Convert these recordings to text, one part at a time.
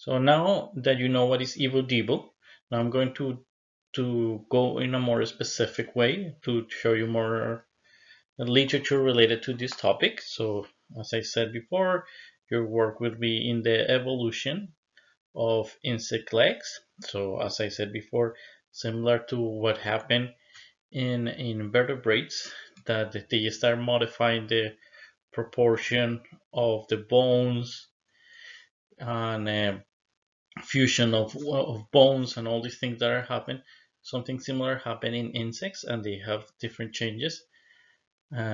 So now that you know what is evo-devo, now I'm going to go in a more specific way to show you more literature related to this topic. So as I said before, your work will be in the evolution of insect legs. So as I said before, similar to what happened in invertebrates, that they start modifying the proportion of the bones and fusion of bones and all these things that are happening. Something similar happen in insects, and they have different changes.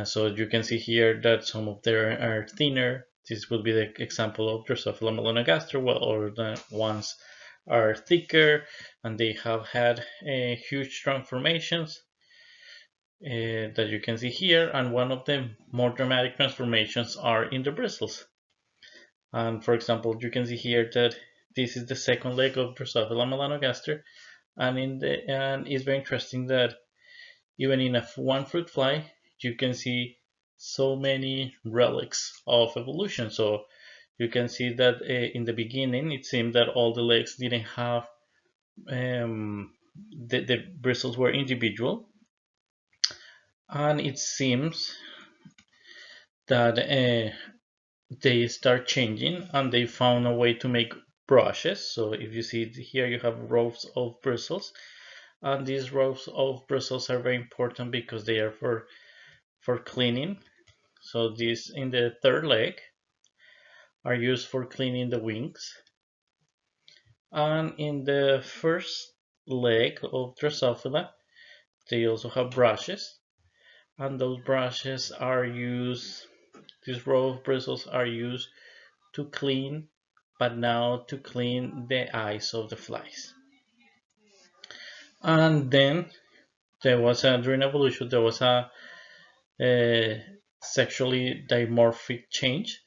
So you can see here that some of them are thinner. This will be the example of Drosophila melanogaster, or the ones are thicker, and they have had huge transformations that you can see here. And one of the more dramatic transformations are in the bristles. And for example, you can see here that this is the second leg of Drosophila melanogaster, and it's very interesting that even in one fruit fly, you can see so many relics of evolution. So you can see that in the beginning, it seemed that all the legs didn't have the bristles were individual, and it seems that they start changing, and they found a way to make brushes. So if you see here, you have rows of bristles, and these rows of bristles are very important because they are for cleaning. So these in the third leg are used for cleaning the wings, and in the first leg of Drosophila, they also have brushes, and those brushes are used. These row of bristles are used to clean, but now to clean the eyes of the flies. And then there was during evolution there was a sexually dimorphic change.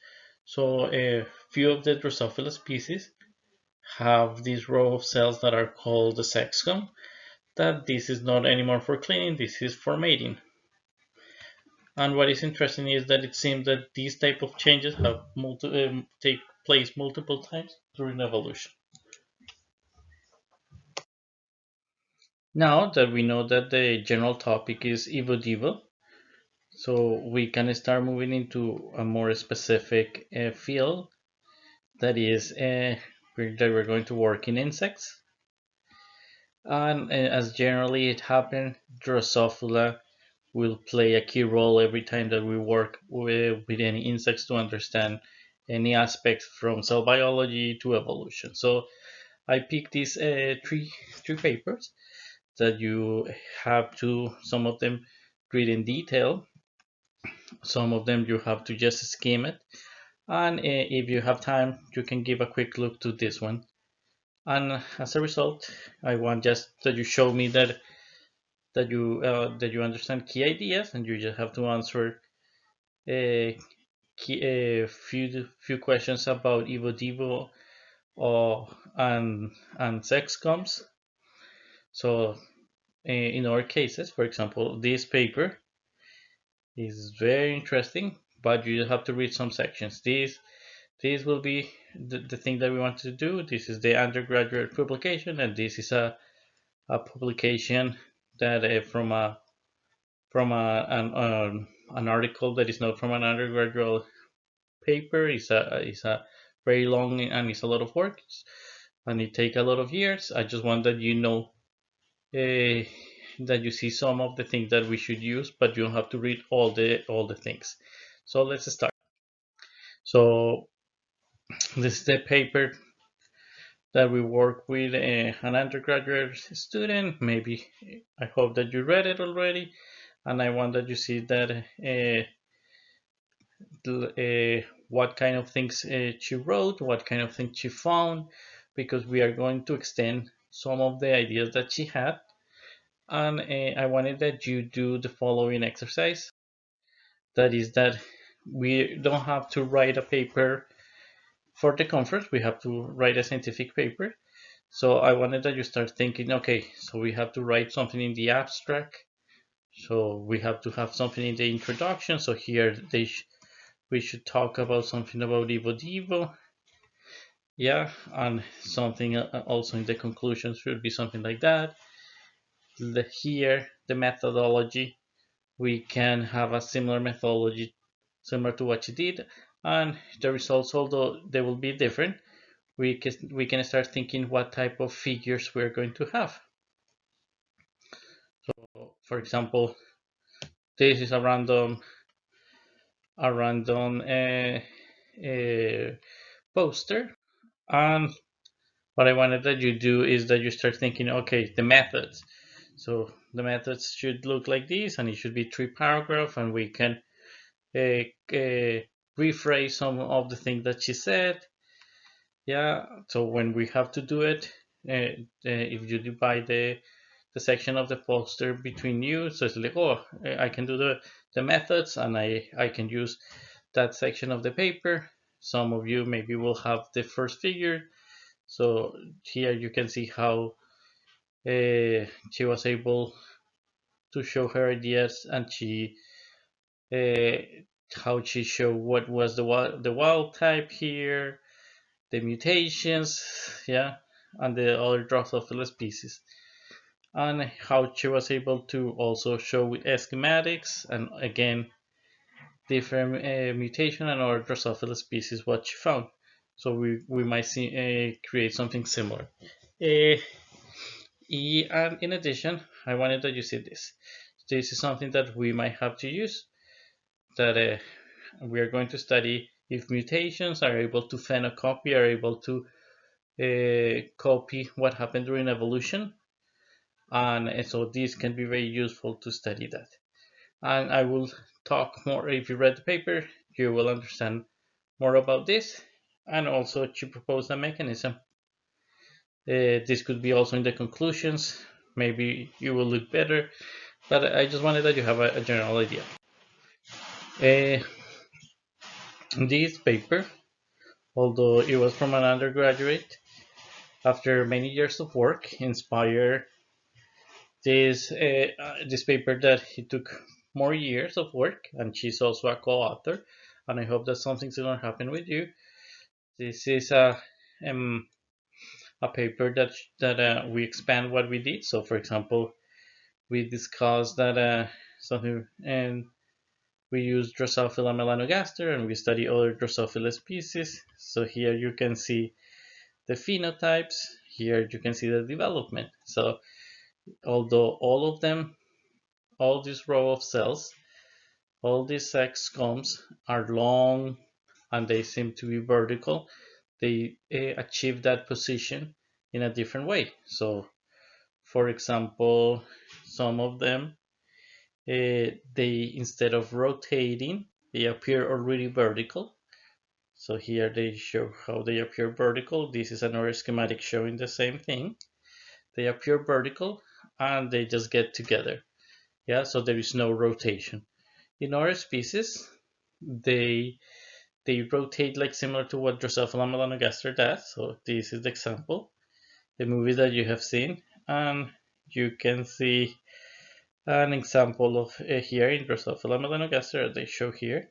So a few of the Drosophila species have this row of cells that are called the sexcom. That this is not anymore for cleaning, this is for mating. And what is interesting is that it seems that these type of changes have take place multiple times during evolution. Now that we know that the general topic is evo-devo, so we can start moving into a more specific field that is that we're going to work in insects. And as generally it happened, Drosophila will play a key role every time that we work with any insects to understand any aspects from cell biology to evolution. So I picked these three papers that you have to, some of them read in detail, some of them you have to just skim it, and if you have time you can give a quick look to this one. And as a result, I want just that you show me that you understand key ideas, and you just have to answer a few questions about evo-devo and sex comps. So in our cases, for example, this paper is very interesting, but you have to read some sections. This will be the thing that we want to do. This is the undergraduate publication, and this is a publication that an article that is not from an undergraduate paper. Is a very long, and it's a lot of work, and it take a lot of years. I just want that you know uh, that you see some of the things that we should use, but you don't have to read all the things. So let's start. So this is the paper that we work with an undergraduate student. Maybe I hope that you read it already, and I want that you see that what kind of things she wrote, what kind of things she found, because we are going to extend some of the ideas that she had. And I wanted that you do the following exercise. That is that we don't have to write a paper for the conference, we have to write a scientific paper. So I wanted that you start thinking, okay, so we have to write something in the abstract. So we have to have something in the introduction. So here we should talk about something about evo-devo. Yeah, and something also in the conclusion should be something like that. Here, the methodology, we can have a similar methodology, similar to what you did, and the results, although they will be different, we can start thinking what type of figures we're going to have. So, for example, this is a random poster, and what I wanted that you do is that you start thinking, okay, the methods. So the methods should look like this, and it should be 3 paragraphs, and we can uh, uh, rephrase some of the things that she said. Yeah. So when we have to do it, if you divide the section of the poster between you, so it's like, oh, I can do the methods, and I can use that section of the paper. Some of you maybe will have the first figure. So here you can see how she was able to show her ideas, and she uh, how she showed what was the wild type here, the mutations, yeah, and the other Drosophila species, and how she was able to also show with schematics and again different mutation and other Drosophila species what she found. So we might see create something similar. Uh, and in addition, I wanted that you see this. This is something that we might have to use. That we are going to study if mutations are able to phenocopy, are able to copy what happened during evolution, and so this can be very useful to study that. And I will talk more. If you read the paper, you will understand more about this, and also to propose a mechanism. This could be also in the conclusions. Maybe you will look better, but I just wanted that you have a general idea. Uh, this paper, although it was from an undergraduate, after many years of work, inspired this paper that he took more years of work, and she's also a co-author. And I hope that something's gonna happen with you. This is a paper that we expand what we did. So, for example, we discussed that something, and we use Drosophila melanogaster, and we study other Drosophila species. So here you can see the phenotypes. Here you can see the development. So although all of them, all this row of cells, all these sex combs are long and they seem to be vertical, they achieve that position in a different way. So, for example, some of them, they instead of rotating, they appear already vertical. So here they show how they appear vertical. This is another schematic showing the same thing. They appear vertical and they just get together. Yeah, so there is no rotation. In other species, they they rotate like similar to what Drosophila melanogaster does. So this is the example, the movie that you have seen, and you can see an example of here in Drosophila melanogaster they show here,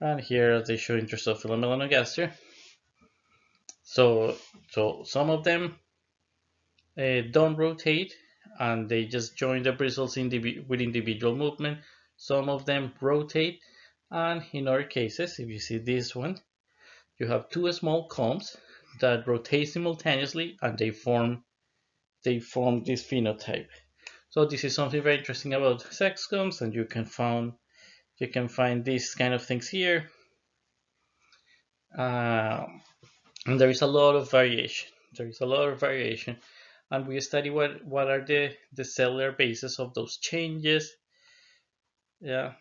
and here they show in Drosophila melanogaster. So some of them don't rotate, and they just join the bristles with individual movement. Some of them rotate, and in other cases, if you see this one, you have two small combs that rotate simultaneously, and they form this phenotype. So this is something very interesting about sex combs, and you can find these kind of things here. And there is a lot of variation. There is a lot of variation, and we study what are the cellular bases of those changes. Yeah,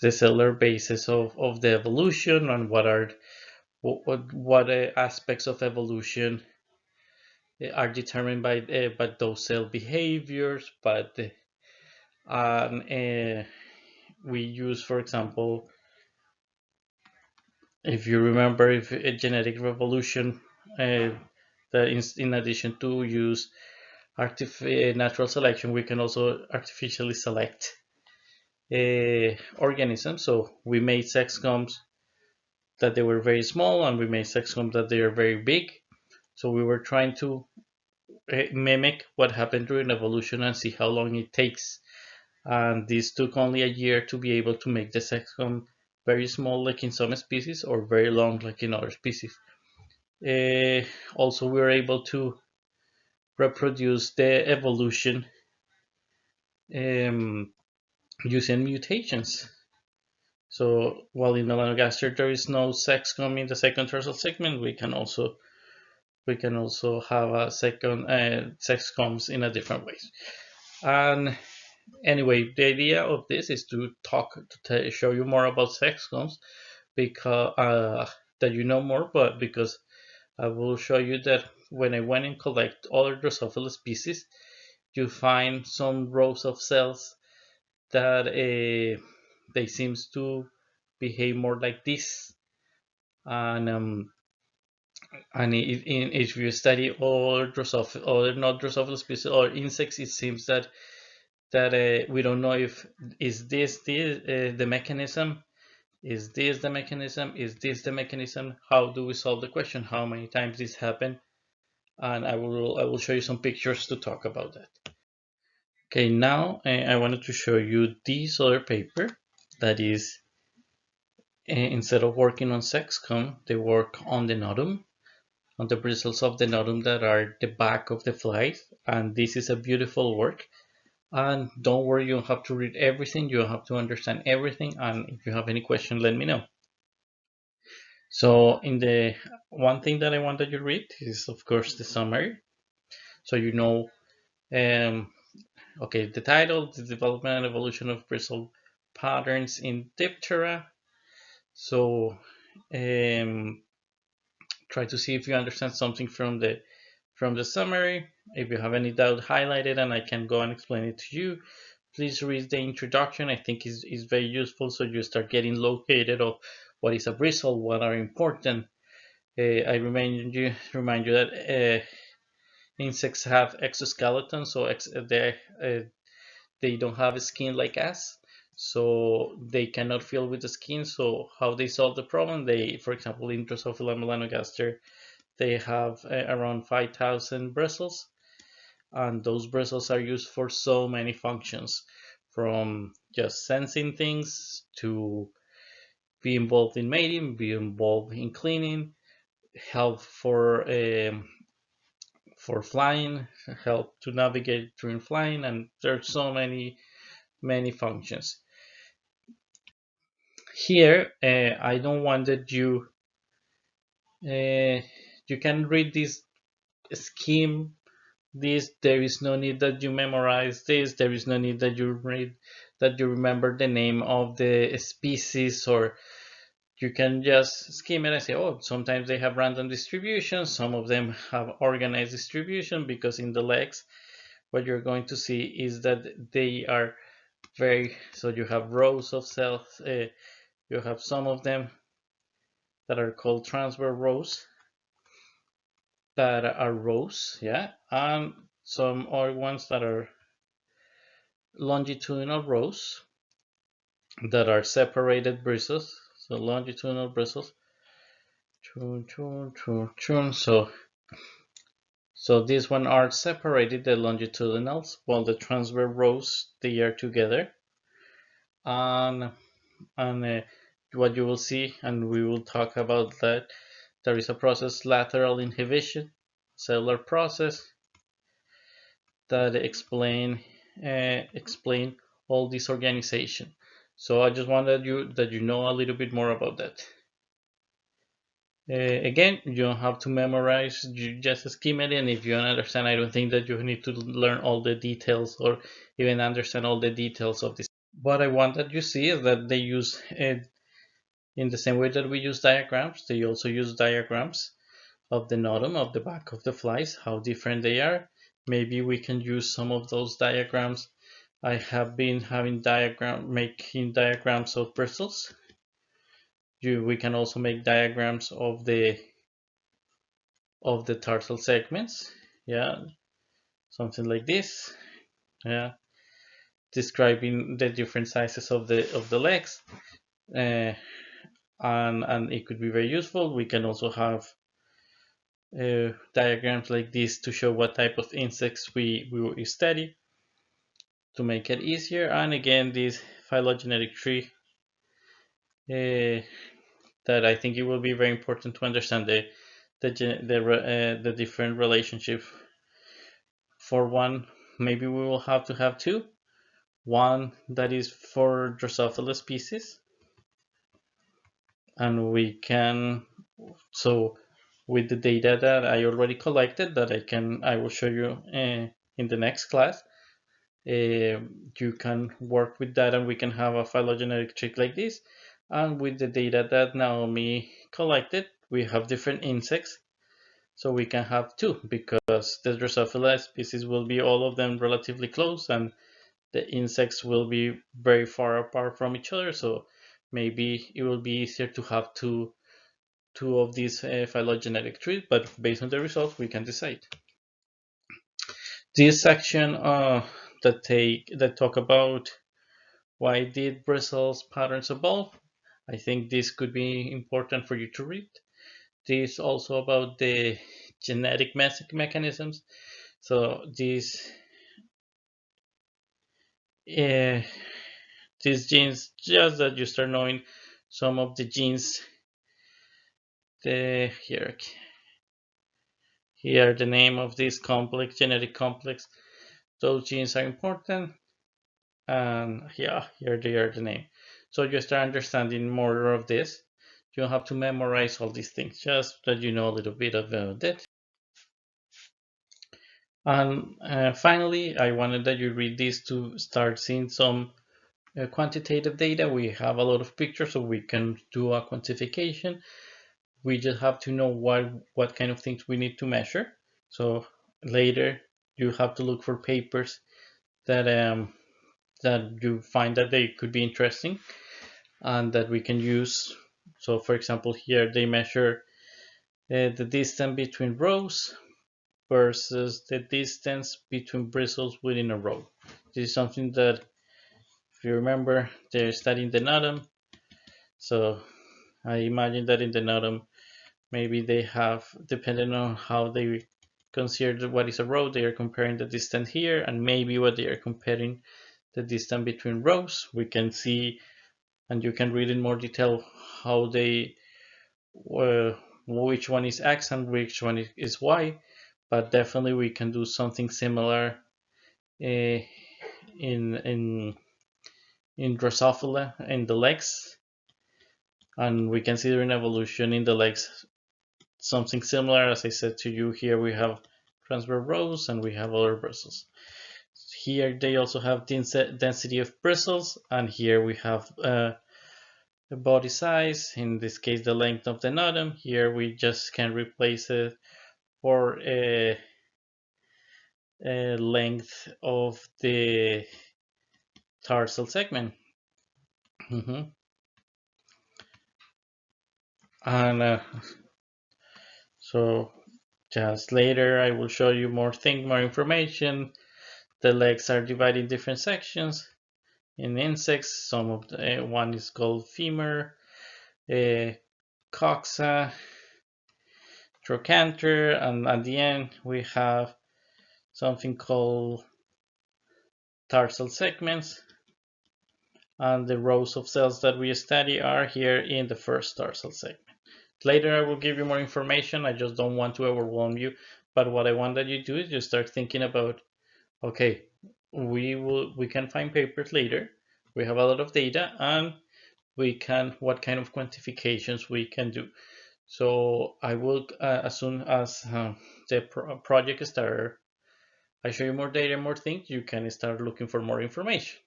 the cellular basis of the evolution, and what aspects of evolution are determined by those cell behaviors. But we use, for example, if you remember, if a genetic revolution, uh, that in addition to use natural selection, we can also artificially select organisms. So we made sex combs that they were very small, and we made sex combs that they are very big. So we were trying to mimic what happened during evolution and see how long it takes. And this took only a year to be able to make the sex comb very small, like in some species, or very long, like in other species. Uh, Also, we were able to reproduce the evolution um, using mutations. So while in melanogaster there is no sex comb in the second tarsal segment, we can also have a second sex combs in a different ways. And anyway, the idea of this is to show you more about sex combs because that you know more, but because I will show you that when I went and collect other Drosophila species, you find some rows of cells that they seems to behave more like this. And if you study all Drosophila or not Drosophila species or insects, it seems that we don't know if is this the mechanism. Is this the mechanism? Is this the mechanism? How do we solve the question? How many times this happened? And I will show you some pictures to talk about that. Okay, now I wanted to show you this other paper that is instead of working on sexcom, they work on the notum, on the bristles of the notum that are the back of the flies, and this is a beautiful work. And don't worry, you don't have to read everything, you don't have to understand everything, and if you have any question, let me know. So in the one thing that I want that you read is of course the summary. So you know okay, the title, the development and evolution of bristle patterns in Diptera. So um, try to see if you understand something from the summary. If you have any doubt, highlight it and I can go and explain it to you. Please read the introduction. I think is very useful, so you start getting located of what is a bristle, what are important. I remind you that insects have exoskeleton, so they don't have a skin like us, so they cannot feel with the skin. So how they solve the problem? They, for example, in Drosophila melanogaster, they have around 5,000 bristles, and those bristles are used for so many functions, from just sensing things to be involved in mating, be involved in cleaning, help for flying, help to navigate during flying, and there's so many functions. Here, I don't want that you can read this scheme. This There is no need that you memorize this. There is no need that you remember the name of the species, or you can just skim it and say, oh, sometimes they have random distribution, some of them have organized distribution, because in the legs, what you're going to see is that they are so you have rows of cells. You have some of them that are called transverse rows, that are rows, yeah, and some other ones that are longitudinal rows that are separated bristles. So longitudinal bristles. So these one are separated, the longitudinals, while the transverse rows, they are together. And what you will see, and we will talk about that, there is a process, lateral inhibition, cellular process, that explain all this organization. So I just wanted you know a little bit more about that. Again, you don't have to memorize, you just skim it, and if you don't understand, I don't think that you need to learn all the details or even understand all the details of this. What I want that you see is that they use it in the same way that we use diagrams. They also use diagrams of the notum, of the back of the flies, how different they are. Maybe we can use some of those diagrams. I have been making diagrams of bristles. We can also make diagrams of the tarsal segments. Yeah, something like this. Yeah, describing the different sizes of the legs. Uh, and it could be very useful. We can also have diagrams like this to show what type of insects we will study to make it easier. And again, this phylogenetic tree uh, that I think it will be very important to understand the different relationships. For one, maybe we will have to have two. One that is for Drosophila species, and we can so with the data that I already collected that I will show you in the next class. You can work with that and we can have a phylogenetic tree like this. And with the data that Naomi collected, we have different insects. So we can have two because the Drosophila species will be all of them relatively close and the insects will be very far apart from each other. So maybe it will be easier to have two of these phylogenetic trees, but based on the results, we can decide. This section that talk about why did Brussels patterns evolve? I think this could be important for you to read. This also about the genetic mechanisms. So uh, these genes, just that you start knowing some of the genes, the here the name of this complex, genetic complex. Those genes are important, and yeah, here they are the name. So you start understanding more of this. You don't have to memorize all these things, just that you know a little bit about it. And finally, I wanted that you read this to start seeing some quantitative data. We have a lot of pictures, so we can do a quantification. We just have to know what kind of things we need to measure. So later, you have to look for papers that that you find that they could be interesting and that we can use. So, for example, here they measure the distance between rows versus the distance between bristles within a row. This is something that, if you remember, they're studying the notum. So I imagine that in the notum, maybe they have, depending on how they consider what is a row, they are comparing the distance here, and maybe what they are comparing the distance between rows. We can see, and you can read in more detail how they, which one is X and which one is Y. But definitely we can do something similar uh, in Drosophila in the legs, and we can see during evolution in the legs something similar. As I said to you, here we have transverse rows and we have other bristles. Here they also have density of bristles, and here we have the body size. In this case, the length of the notum. Here we just can replace it for a length of the tarsal segment. Mhm. And so just later I will show you more things, more information. The legs are divided in different sections. In insects, some of the one is called femur, uh, coxa, trochanter, and at the end we have something called tarsal segments. And the rows of cells that we study are here in the first tarsal segment. Later I will give you more information. I just don't want to overwhelm you. But what I want that you do is just start thinking about, okay, we can find papers later. We have a lot of data, and we can what kind of quantifications we can do. So I will as soon as the project starts, I show you more data, more things. You can start looking for more information.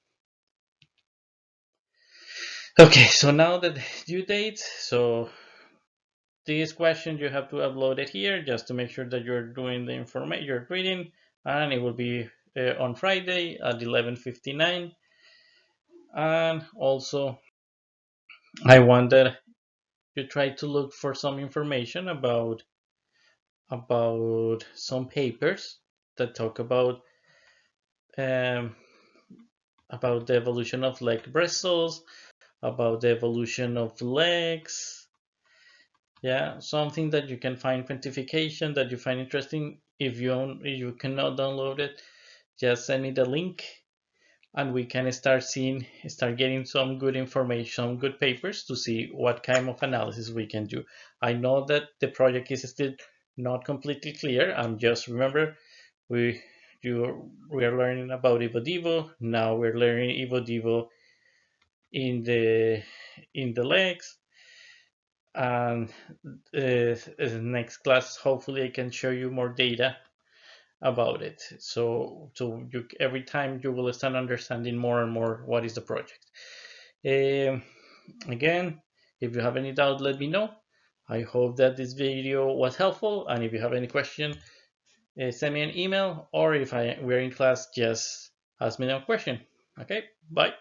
Okay, so now the due date. So this question you have to upload it here just to make sure that you're doing the information you're reading, and it will be on Friday at 11:59. And also, I want that you try to look for some information about some papers that talk um, about the evolution of leg bristles, about the evolution of legs. Yeah, something that you can find quantification that you find interesting. If you cannot download it, just send me the link and we can start getting some good information, some good papers to see what kind of analysis we can do. I know that the project is still not completely clear. I'm just remember we we are learning about EvoDevo. Now we're learning EvoDevo in the legs, and next class hopefully I can show you more data about it. So you, every time you will start understanding more and more what is the project. Um, Again, if you have any doubt, let me know. I hope that this video was helpful, and if you have any question, send me an email, or if we're in class, just ask me a question. Okay, bye.